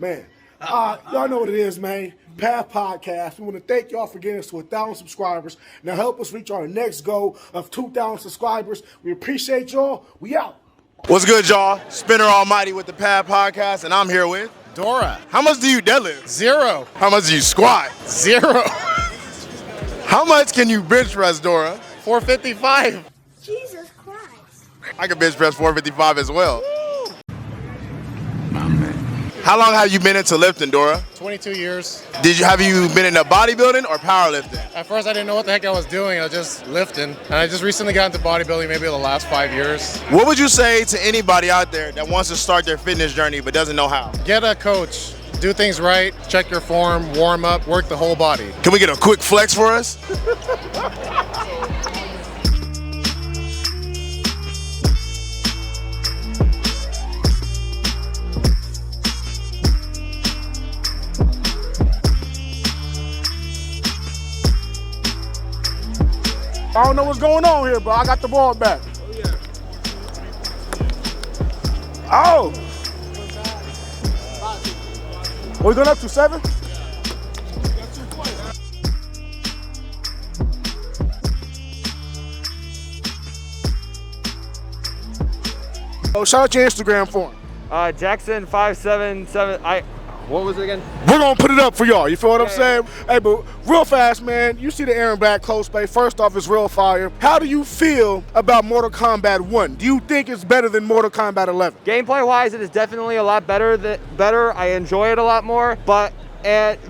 Man, y'all know what it is, man. Path Podcast. We want to thank y'all for getting us to 1,000 subscribers. Now help us reach our next goal of 2,000 subscribers. We appreciate y'all. We out. What's good, y'all? Spinner Almighty with the Path Podcast, and I'm here with Dora. How much do you deadlift? 0. How much do you squat? 0. How much can you bench press, Dora? 455. Jesus Christ. I can bench press 455 as well. Madmen. How long have you been into lifting, Dora? 22 years. Have you been into bodybuilding or powerlifting? At first, I didn't know what the heck I was doing. I was just lifting. And I just recently got into bodybuilding, maybe the last 5 years. What would you say to anybody out there that wants to start their fitness journey but doesn't know how? Get a coach. Do things right. Check your form. Warm up. Work the whole body. Can we get a quick flex for us? I don't know what's going on here, but I got the ball back. Oh! What we going up to, 7? Oh, shout out your Instagram for him. Jackson577. What was it again? We're gonna put it up for y'all. You feel what I'm saying? Hey, but real fast, man. You see the Aaron Black close play. First off, it's real fire. How do you feel about Mortal Kombat 1? Do you think it's better than Mortal Kombat 11? Gameplay-wise, it is definitely a lot better. I enjoy it a lot more, but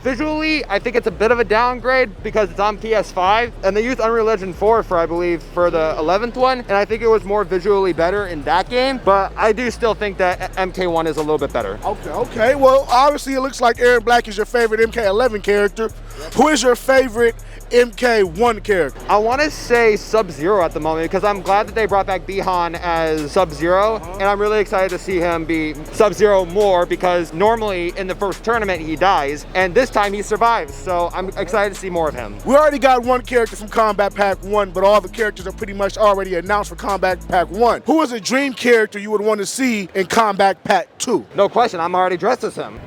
visually, I think it's a bit of a downgrade because it's on PS5, and they used Unreal Engine 4 for, I believe, for the 11th one, and I think it was more visually better in that game, but I do still think that MK1 is a little bit better. Okay. Well, obviously, it looks like Aaron Black is your favorite MK11 character. Who is your favorite MK1 character? I want to say Sub-Zero at the moment because I'm glad that they brought back Bihan as Sub-Zero, and I'm really excited to see him be Sub-Zero more because normally in the first tournament he dies, and this time he survives, so I'm excited to see more of him. We already got one character from Combat Pack 1, but all the characters are pretty much already announced for Combat Pack 1. Who is a dream character you would want to see in Combat Pack 2? No question, I'm already dressed as him.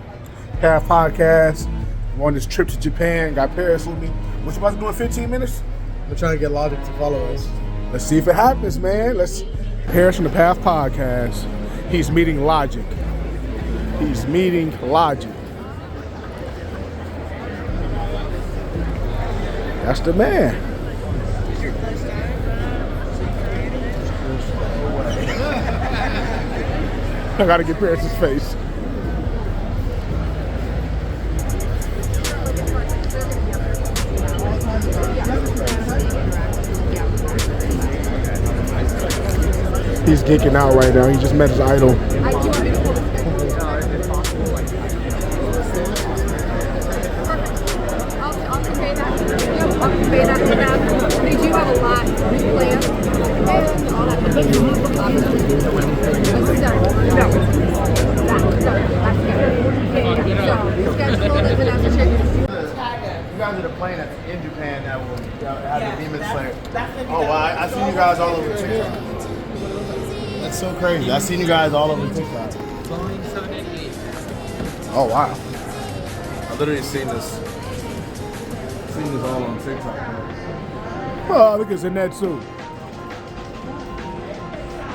Path Podcast. I'm on this trip to Japan. Got Paris with me. What you about to do in 15 minutes? We're trying to get Logic to follow us. Let's see if it happens, man. Paris from the Path Podcast. He's meeting Logic. He's meeting Logic. That's the man. I gotta get Paris' face. He's geeking out right now. He just met his idol. They do have a lot planned. All that. You guys are the plane that's in Japan that will have the Demon Slayer. Oh, wow. I've seen you guys all over TikTok. That's so crazy. I've seen you guys all over TikTok. Oh, wow. I've literally seen this all on TikTok. Oh, look at Zenetsu.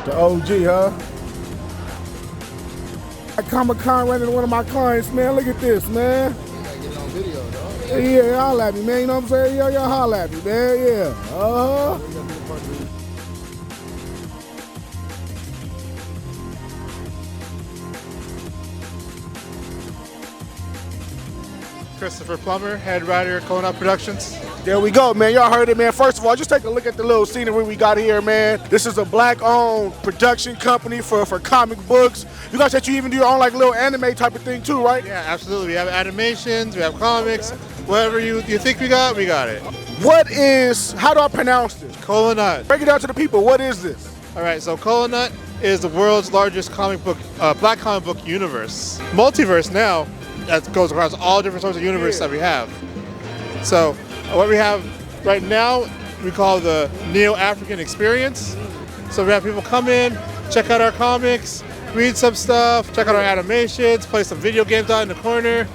The OG, huh? At Comic-Con ran into one of my clients, man. Look at this, man. Get it on video, dog. Yeah, holla at me, man. You know what I'm saying? Yo, holla at me, man. Yeah. Christopher Plummer, head writer at Coconut Productions. There we go, man. Y'all heard it, man. First of all, just take a look at the little scenery we got here, man. This is a black-owned production company for comic books. You guys said you even do your own like little anime type of thing too, right? Yeah, absolutely. We have animations, we have comics, whatever you think we got it. How do I pronounce this? Cola Nut. Break it down to the people. What is this? All right, so Cola Nut is the world's largest black comic book universe. Multiverse now, that goes across all different sorts of universes that we have. So what we have right now, we call the Neo-African Experience. So we have people come in, check out our comics, read some stuff, check out our animations, play some video games out in the corner,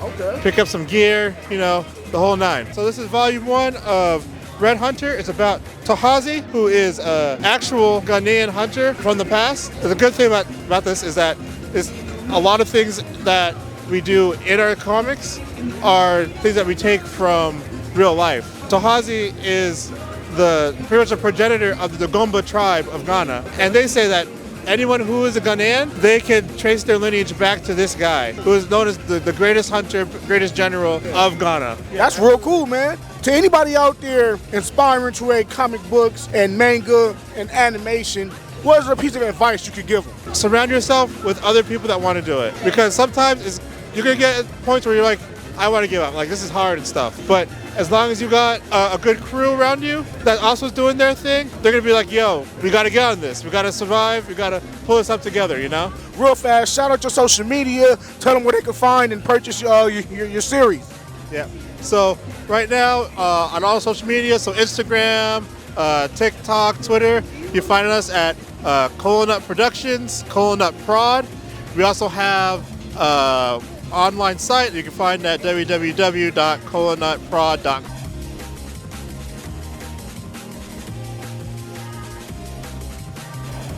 pick up some gear, you know, the whole nine. So this is volume 1 of Red Hunter. It's about Tohazi, who is an actual Ghanaian hunter from the past. The good thing about this is that it's a lot of things that we do in our comics are things that we take from real life. Tohazi is pretty much a progenitor of the Dagomba tribe of Ghana, and they say that anyone who is a Ghanaian, they can trace their lineage back to this guy, who is known as the greatest hunter, greatest general of Ghana. That's real cool, man. To anybody out there inspiring to read comic books and manga and animation, what is a piece of advice you could give them? Surround yourself with other people that want to do it, because sometimes you're gonna get points where you're like, I want to give up, like this is hard and stuff. But as long as you got a good crew around you that also is doing their thing, they're gonna be like, yo, we gotta get on this. We gotta survive. We gotta pull this up together, you know? Real fast, shout out your social media. Tell them where they can find and purchase your series. Yeah. So right now on all social media, so Instagram, TikTok, Twitter, you find us at Colanut Productions, Colanut Prod. We also have online site you can find at www.colanutprod.com.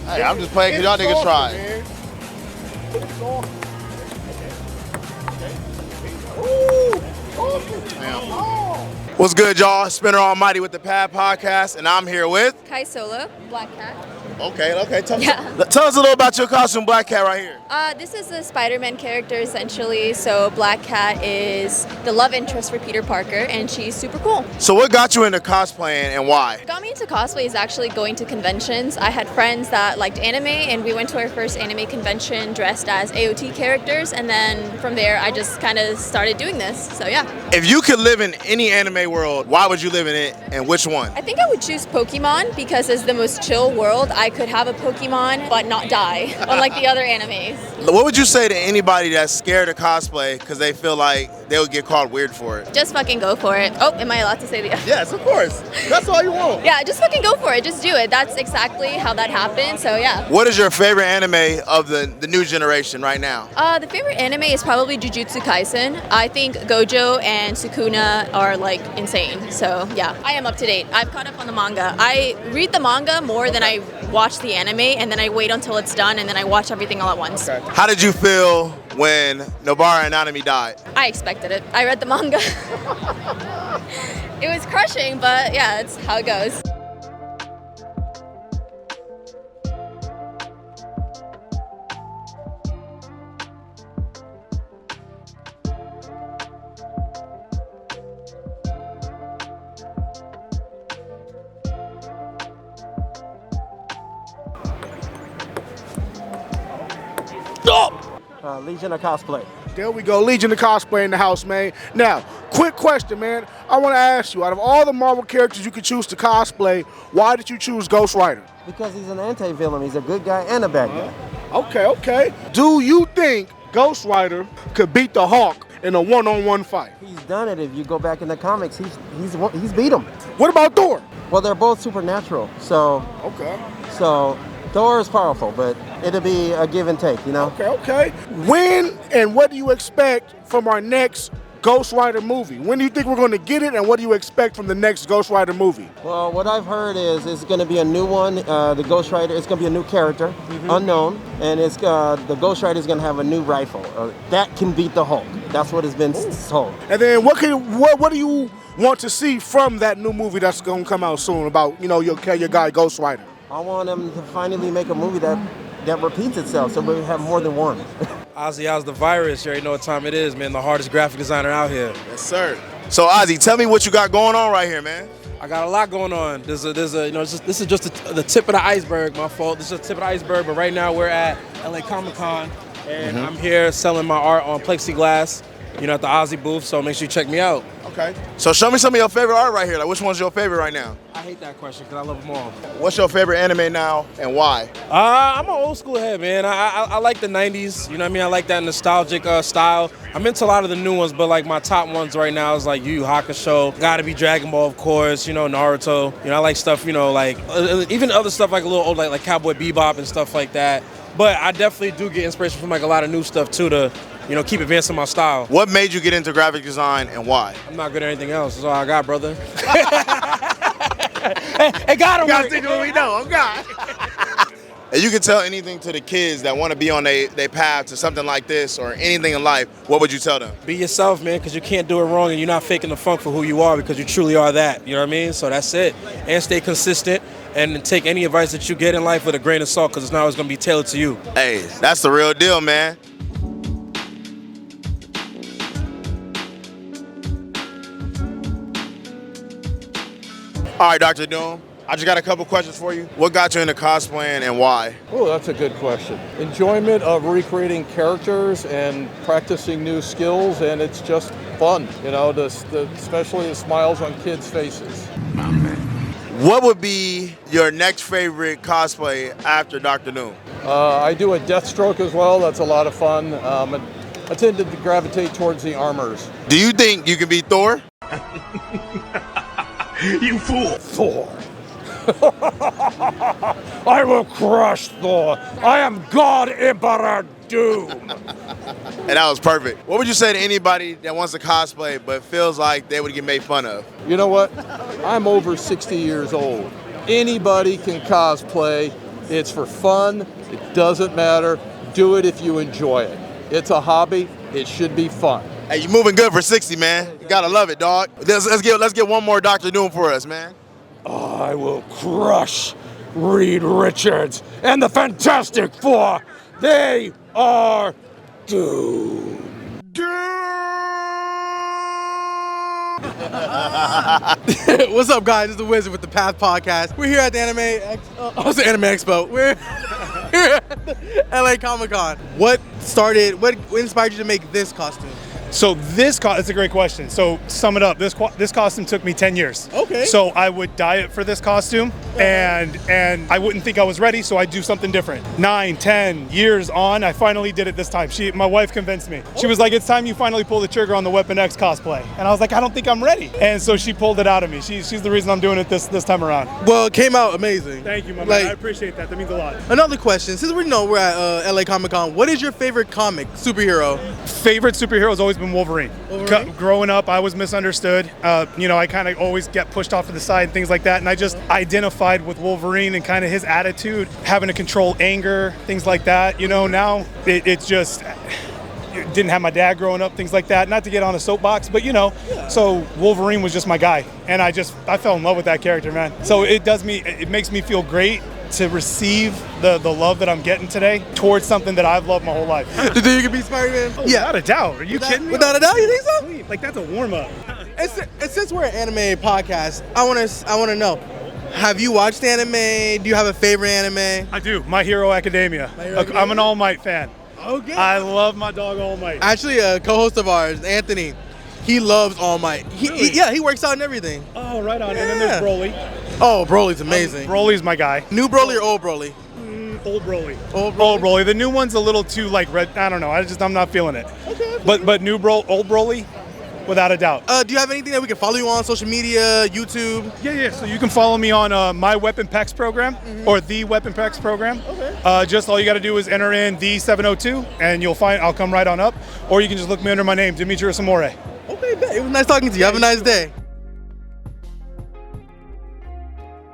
Hey, I'm just playing because y'all niggas try. What's good, y'all? Spinner Almighty with the Pad Podcast, and I'm here with. Kai Solo, Black Cat. Okay. Tell us a little about your costume, Black Cat, right here. This is a Spider-Man character, essentially. So Black Cat is the love interest for Peter Parker, and she's super cool. So what got you into cosplaying and why? What got me into cosplay is actually going to conventions. I had friends that liked anime, and we went to our first anime convention dressed as AOT characters, and then from there, I just kind of started doing this. So yeah. If you could live in any anime world, why would you live in it, and which one? I think I would choose Pokemon because it's the most chill world. I could have a Pokemon but not die, unlike the other animes. What would you say to anybody that's scared of cosplay because they feel like they would get called weird for it? Just fucking go for it. Oh, am I allowed to say the Yes, of course. That's all you want. Yeah, just fucking go for it. Just do it. That's exactly how that happened. So yeah. What is your favorite anime of the new generation right now? The favorite anime is probably Jujutsu Kaisen. I think Gojo and Sukuna are like insane. So yeah, I am up to date. I've caught up on the manga. I read the manga more than I watch the anime, and then I wait until it's done, and then I watch everything all at once. Okay. How did you feel when Nobara and Nanami died? I expected it. I read the manga. It was crushing, but yeah, it's how it goes. Legion of Cosplay. There we go, Legion of Cosplay in the house, man. Now, quick question, man. I want to ask you, out of all the Marvel characters you could choose to cosplay, why did you choose Ghost Rider? Because he's an anti-villain. He's a good guy and a bad guy. Okay. Do you think Ghost Rider could beat the Hawk in a one-on-one fight? He's done it. If you go back in the comics, he's beat him. What about Thor? Well, they're both supernatural. So Thor is powerful, but it'll be a give and take, you know? Okay. When and what do you expect from our next Ghost Rider movie? When do you think we're going to get it, and what do you expect from the next Ghost Rider movie? Well, what I've heard is it's going to be a new one. The Ghost Rider, it's going to be a new character, unknown, and it's the Ghost Rider is going to have a new rifle that can beat the Hulk. That's what has been told. And then what do you want to see from that new movie that's going to come out soon about, you know, your guy Ghost Rider? I want them to finally make a movie that repeats itself, so we have more than one. Ozzy, how's the virus? You already know what time it is, man. The hardest graphic designer out here. Yes, sir. So, Ozzy, tell me what you got going on right here, man. I got a lot going on. This is just the tip of the iceberg. My fault. This is the tip of the iceberg. But right now we're at LA Comic-Con, and I'm here selling my art on plexiglass. At the Ozzy booth. So make sure you check me out. Okay. So show me some of your favorite art right here. Like, which one's your favorite right now? I hate that question because I love them all. What's your favorite anime now and why? I'm an old school head, man. I like the 90s, you know what I mean? I like that nostalgic style. I'm into a lot of the new ones, but like my top ones right now is like Yu Yu Hakusho, gotta be Dragon Ball, of course, you know, Naruto. You know, I like stuff, you know, like even other stuff like a little old, like Cowboy Bebop and stuff like that. But I definitely do get inspiration from like a lot of new stuff too to, you know, keep advancing my style. What made you get into graphic design and why? I'm not good at anything else. That's all I got, brother. Hey, got him. You gotta stick to what we know. I'm God. If you could tell anything to the kids that want to be on their path to something like this or anything in life, what would you tell them? Be yourself, man, because you can't do it wrong and you're not faking the funk for who you are because you truly are that. You know what I mean? So that's it. And stay consistent and take any advice that you get in life with a grain of salt because it's not always going to be tailored to you. Hey, that's the real deal, man. All right, Dr. Doom, I just got a couple questions for you. What got you into cosplaying and why? Oh, that's a good question. Enjoyment of recreating characters and practicing new skills, and it's just fun, you know, especially the smiles on kids' faces. What would be your next favorite cosplay after Dr. Doom? I do a Deathstroke as well. That's a lot of fun. I tend to gravitate towards the armors. Do you think you can beat Thor? You fool! Thor. I will crush Thor. I am God Emperor Doom. And that was perfect. What would you say to anybody that wants to cosplay but feels like they would get made fun of? You know what? I'm over 60 years old. Anybody can cosplay. It's for fun. It doesn't matter. Do it if you enjoy it. It's a hobby. It should be fun. Hey, you moving good for 60, man. You gotta love it, dog. Let's get one more Dr. Doom for us, man. I will crush Reed Richards and the Fantastic Four. They are doomed. What's up, guys? It's the Wizard with the Path Podcast. We're here at the Anime Expo. We're here at the LA Comic Con. What inspired you to make this costume? So that's a great question. So to sum it up, this costume took me 10 years. Okay. So I would diet for this costume and I wouldn't think I was ready, so I'd do something different. 9, 10 years on, I finally did it this time. My wife convinced me. She was like, it's time you finally pull the trigger on the Weapon X cosplay. And I was like, I don't think I'm ready. And so she pulled it out of me. She's the reason I'm doing it this time around. Well, it came out amazing. Thank you, my man. I appreciate that. That means a lot. Another question. Since we're at LA Comic Con, what is your favorite comic superhero? Favorite superhero has always been Wolverine. Growing up, I was misunderstood. You know, I kind of always get pushed off to the side and things like that. And I just identified with Wolverine and kind of his attitude, having to control anger, things like that. You know, now it's just didn't have my dad growing up, things like that. Not to get on a soapbox, but you know, so Wolverine was just my guy. And I fell in love with that character, man. So it makes me feel great to receive the love that I'm getting today towards something that I've loved my whole life. Do you think you can be Spider-Man? Oh, yeah. Without a doubt. Are you kidding me? Without a doubt, you think so? Like, that's a warm-up. And since we're an anime podcast, I want to know, have you watched anime? Do you have a favorite anime? I do. My Hero Academia. I'm an All Might fan. Okay. I love my dog All Might. Actually, a co-host of ours, Anthony, he loves All Might. He works out and everything. Oh, right on. Yeah. And then there's Broly. Oh, Broly's amazing. Broly's my guy. New Broly or old Broly? Old Broly. Old Broly. The new one's a little too like red. I don't know. I'm not feeling it. Okay. But old Broly, without a doubt. Do you have anything that we can follow you on social media, YouTube? Yeah. So you can follow me on my Weapon Pex program or the Weapon Pex program. Okay. Just all you got to do is enter in the 702 and I'll come right on up. Or you can just look me under my name, Demetrius Amore. Okay, bet. It was nice talking to you. Have a nice day.